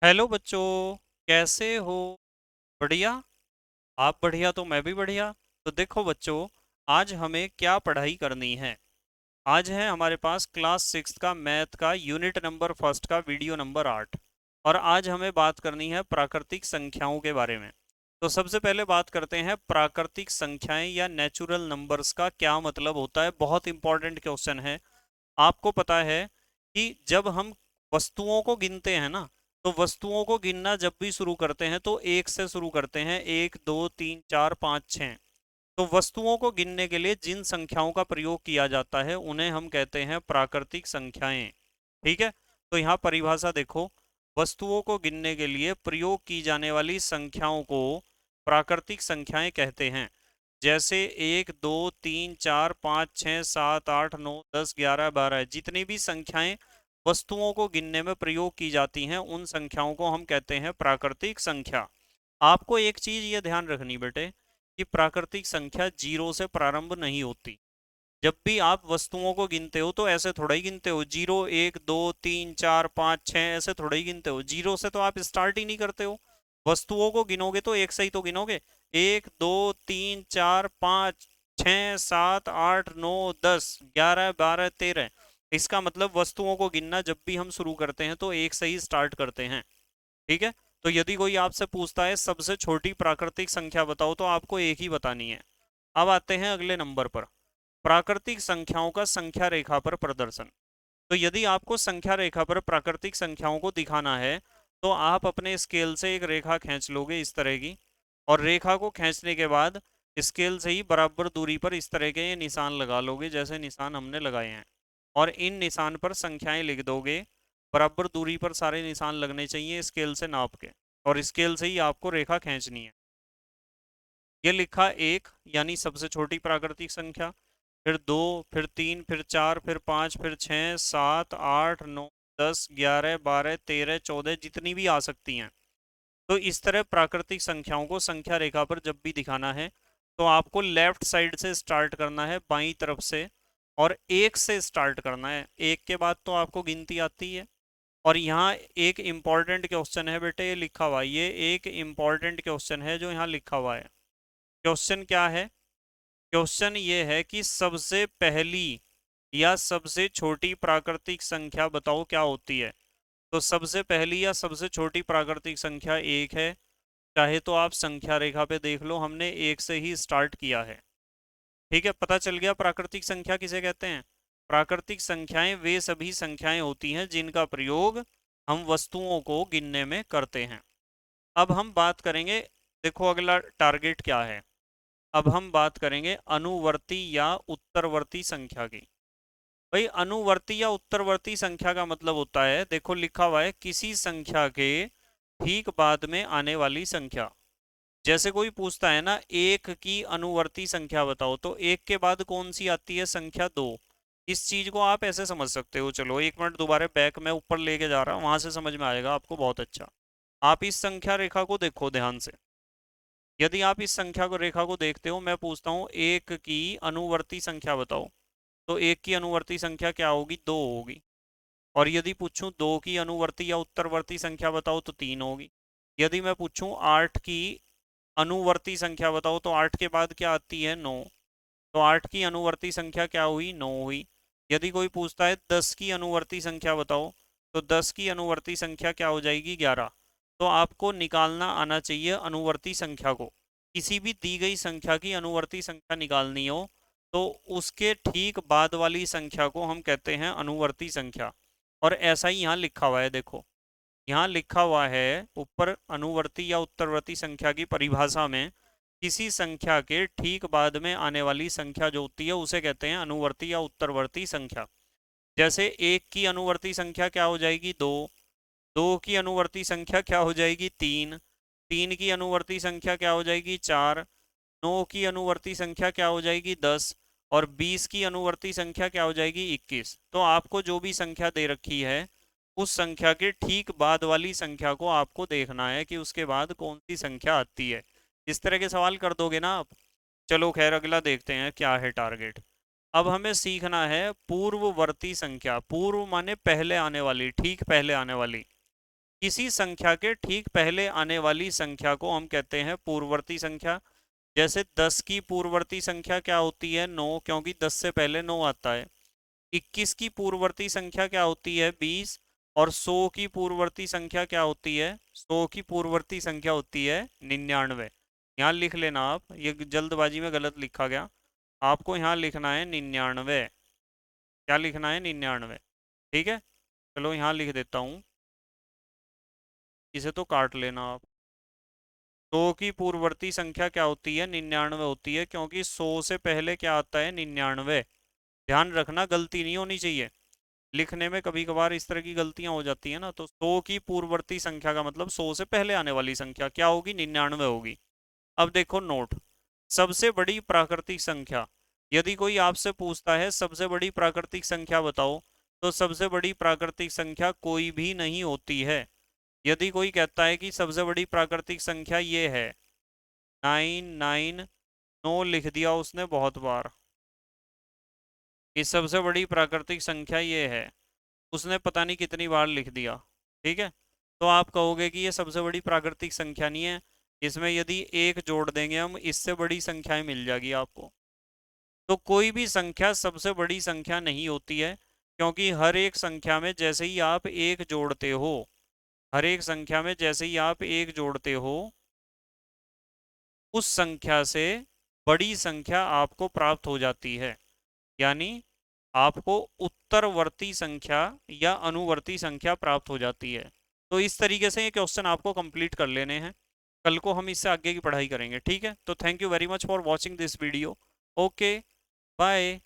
Hello बच्चों। कैसे हो? बढ़िया। आप बढ़िया तो मैं भी बढ़िया। तो देखो बच्चों, आज हमें क्या पढ़ाई करनी है। आज है हमारे पास क्लास 6 का मैथ का यूनिट नंबर फर्स्ट का वीडियो नंबर 8। और आज हमें बात करनी है प्राकृतिक संख्याओं के बारे में। तो सबसे पहले बात करते हैं प्राकृतिक संख्याएं या नेचुरल नंबर्स का क्या मतलब होता है। बहुत इंपॉर्टेंट क्वेश्चन है। आपको पता है कि जब हम वस्तुओं को गिनते हैं ना, तो वस्तुओं को गिनना जब भी शुरू करते हैं तो एक से शुरू करते हैं, एक दो तीन चार पाँच छः। तो वस्तुओं को गिनने के लिए जिन संख्याओं का प्रयोग किया जाता है उन्हें हम कहते हैं प्राकृतिक संख्याएं। ठीक है। तो यहाँ परिभाषा देखो। वस्तुओं को गिनने के लिए प्रयोग की जाने वाली संख्याओं को प्राकृतिक संख्याएं कहते हैं। जैसे एक दो तीन चार पाँच छः सात आठ नौ 10 11 12 जितनी भी संख्याएं वस्तुओं को गिनने में प्रयोग की जाती हैं उन संख्याओं को हम कहते हैं प्राकृतिक संख्या। आपको एक चीज ये ध्यान रखनी बेटे कि प्राकृतिक संख्या जीरो से प्रारंभ नहीं होती। जब भी आप वस्तुओं को गिनते हो तो ऐसे थोड़ा ही गिनते हो, जीरो एक दो तीन चार पाँच छः ऐसे थोड़ा ही गिनते हो। जीरो से तो आप स्टार्ट ही नहीं करते हो। वस्तुओं को गिनोगे तो एक से ही तो गिनोगे। एक दो तीन चार पाँच छः सात आठ नौ 10 11 12 13। इसका मतलब वस्तुओं को गिनना जब भी हम शुरू करते हैं तो एक से ही स्टार्ट करते हैं। ठीक है। तो यदि कोई आपसे पूछता है सबसे छोटी प्राकृतिक संख्या बताओ तो आपको एक ही बतानी है। अब आते हैं अगले नंबर पर। प्राकृतिक संख्याओं का संख्या रेखा पर प्रदर्शन। तो यदि आपको संख्या रेखा पर प्राकृतिक संख्याओं को दिखाना है तो आप अपने स्केल से एक रेखा खींच लोगे इस तरह की। और रेखा को खींचने के बाद स्केल से ही बराबर दूरी पर इस तरह के ये निशान लगा लोगे जैसे निशान हमने लगाए हैं। और इन निशान पर संख्याएं लिख दोगे। बराबर दूरी पर सारे निशान लगने चाहिए स्केल से नाप के। और स्केल से ही आपको रेखा खींचनी है। ये लिखा एक, यानी सबसे छोटी प्राकृतिक संख्या। फिर दो, फिर तीन, फिर चार, फिर पाँच, फिर छः सात आठ नौ 10 11 12 13 14 जितनी भी आ सकती हैं। तो इस तरह प्राकृतिक संख्याओं को संख्या रेखा पर जब भी दिखाना है तो आपको लेफ्ट साइड से स्टार्ट करना है, बाईं तरफ से। और एक से स्टार्ट करना है, एक के बाद तो आपको गिनती आती है। और यहाँ एक इम्पॉर्टेंट क्वेश्चन है बेटे, ये लिखा हुआ है, ये एक इम्पॉर्टेंट क्वेश्चन है जो यहाँ लिखा हुआ है। क्वेश्चन क्या है? क्वेश्चन ये है कि सबसे पहली या सबसे छोटी प्राकृतिक संख्या बताओ क्या होती है। तो सबसे पहली या सबसे छोटी प्राकृतिक संख्या एक है। चाहे तो आप संख्या रेखा पे देख लो, हमने एक से ही स्टार्ट किया है। ठीक है, पता चल गया प्राकृतिक संख्या किसे कहते हैं। प्राकृतिक संख्याएं वे सभी संख्याएं होती हैं जिनका प्रयोग हम वस्तुओं को गिनने में करते हैं। अब हम बात करेंगे, देखो अगला टारगेट क्या है। अब हम बात करेंगे अनुवर्ती या उत्तरवर्ती संख्या की। भाई अनुवर्ती या उत्तरवर्ती संख्या का मतलब होता है, देखो लिखा हुआ है, किसी संख्या के ठीक बाद में आने वाली संख्या। जैसे कोई पूछता है ना एक की अनुवर्ती संख्या बताओ, तो एक के बाद कौन सी आती है? संख्या दो। इस चीज को आप ऐसे समझ सकते हो, चलो एक मिनट दोबारा बैक मैं ऊपर लेके जा रहा हूँ, वहां से समझ में आएगा आपको बहुत अच्छा। आप इस संख्या रेखा को देखो ध्यान से। यदि आप इस संख्या को रेखा को देखते हो, मैं पूछता हूँ एक की अनुवर्ती संख्या बताओ, तो एक की अनुवर्ती संख्या क्या होगी? दो होगी। और यदि पूछूं दो की अनुवर्ती या उत्तरवर्ती संख्या बताओ तो तीन होगी। यदि मैं पूछूं आठ की अनुवर्ती संख्या बताओ तो आठ के बाद क्या आती है? नौ। तो आठ की अनुवर्ती संख्या क्या हुई? नौ हुई। यदि कोई पूछता है 10 की अनुवर्ती संख्या बताओ, तो 10 की अनुवर्ती संख्या क्या हो जाएगी? 11। तो आपको निकालना आना चाहिए अनुवर्ती संख्या को। किसी भी दी गई संख्या की अनुवर्ती संख्या निकालनी हो तो उसके ठीक बाद वाली संख्या को हम कहते हैं अनुवर्ती संख्या। और ऐसा ही यहाँ लिखा हुआ है, देखो यहाँ लिखा हुआ है ऊपर, अनुवर्ती या उत्तरवर्ती संख्या की परिभाषा में किसी संख्या के ठीक बाद में आने वाली संख्या जो होती है उसे कहते हैं अनुवर्ती या उत्तरवर्ती संख्या। जैसे एक की अनुवर्ती संख्या क्या हो जाएगी? दो। दो की अनुवर्ती संख्या क्या हो जाएगी? तीन। तीन की अनुवर्ती संख्या क्या हो जाएगी? चार। नौ की अनुवर्ती संख्या क्या हो जाएगी? 10। और 20 की अनुवर्ती संख्या क्या हो जाएगी? 21। तो आपको जो भी संख्या दे रखी है उस संख्या के ठीक बाद वाली संख्या को आपको देखना है कि उसके बाद कौन सी संख्या आती है। इस तरह के सवाल कर दोगे ना आप। चलो खैर अगला देखते हैं क्या है टारगेट। अब हमें सीखना है पूर्ववर्ती संख्या। पूर्व माने पहले आने वाली, ठीक पहले आने वाली। किसी संख्या के ठीक पहले आने वाली संख्या को हम कहते हैं पूर्ववर्ती संख्या। जैसे 10 की पूर्ववर्ती संख्या क्या होती है? 9, क्योंकि 10 से पहले 9 आता है। 21 की पूर्ववर्ती संख्या क्या होती है? 20। और 100 की पूर्ववर्ती संख्या क्या होती है? 100 की पूर्ववर्ती संख्या होती है 99। यहाँ लिख लेना आप, ये जल्दबाजी में गलत लिखा गया। आपको यहाँ लिखना है 99। क्या लिखना है? 99। ठीक है, चलो यहाँ लिख देता हूँ, इसे तो काट लेना आप। 100 की पूर्ववर्ती संख्या क्या होती है? 99 होती है, क्योंकि 100 से पहले क्या आता है? 99। ध्यान रखना, गलती नहीं होनी चाहिए लिखने में। कभी कभार इस तरह की गलतियां हो जाती है ना। तो 100 की पूर्ववर्ती संख्या का मतलब 100 से पहले आने वाली संख्या क्या होगी? 99 होगी। अब देखो नोट, सबसे बड़ी प्राकृतिक संख्या। यदि कोई आपसे पूछता है सबसे बड़ी प्राकृतिक संख्या बताओ, तो सबसे बड़ी प्राकृतिक संख्या कोई भी नहीं होती है। यदि कोई कहता है कि सबसे बड़ी प्राकृतिक संख्या ये है 999, लिख दिया उसने बहुत बार कि सबसे बड़ी प्राकृतिक संख्या ये है, उसने पता नहीं कितनी बार लिख दिया। ठीक है, तो आप कहोगे कि ये सबसे बड़ी प्राकृतिक संख्या नहीं है, इसमें यदि एक जोड़ देंगे हम, इससे बड़ी संख्याएं मिल जाएगी आपको। तो कोई भी संख्या सबसे बड़ी संख्या नहीं होती है, क्योंकि हर एक संख्या में जैसे ही आप एक जोड़ते हो, हर एक संख्या में जैसे ही आप एक जोड़ते हो, उस संख्या से बड़ी संख्या आपको प्राप्त हो जाती है। यानी आपको उत्तरवर्ती संख्या या अनुवर्ती संख्या प्राप्त हो जाती है। तो इस तरीके से ये क्वेश्चन आपको कंप्लीट कर लेने हैं। कल को हम इससे आगे की पढ़ाई करेंगे। ठीक है, तो thank you very much for watching this video. Okay, bye.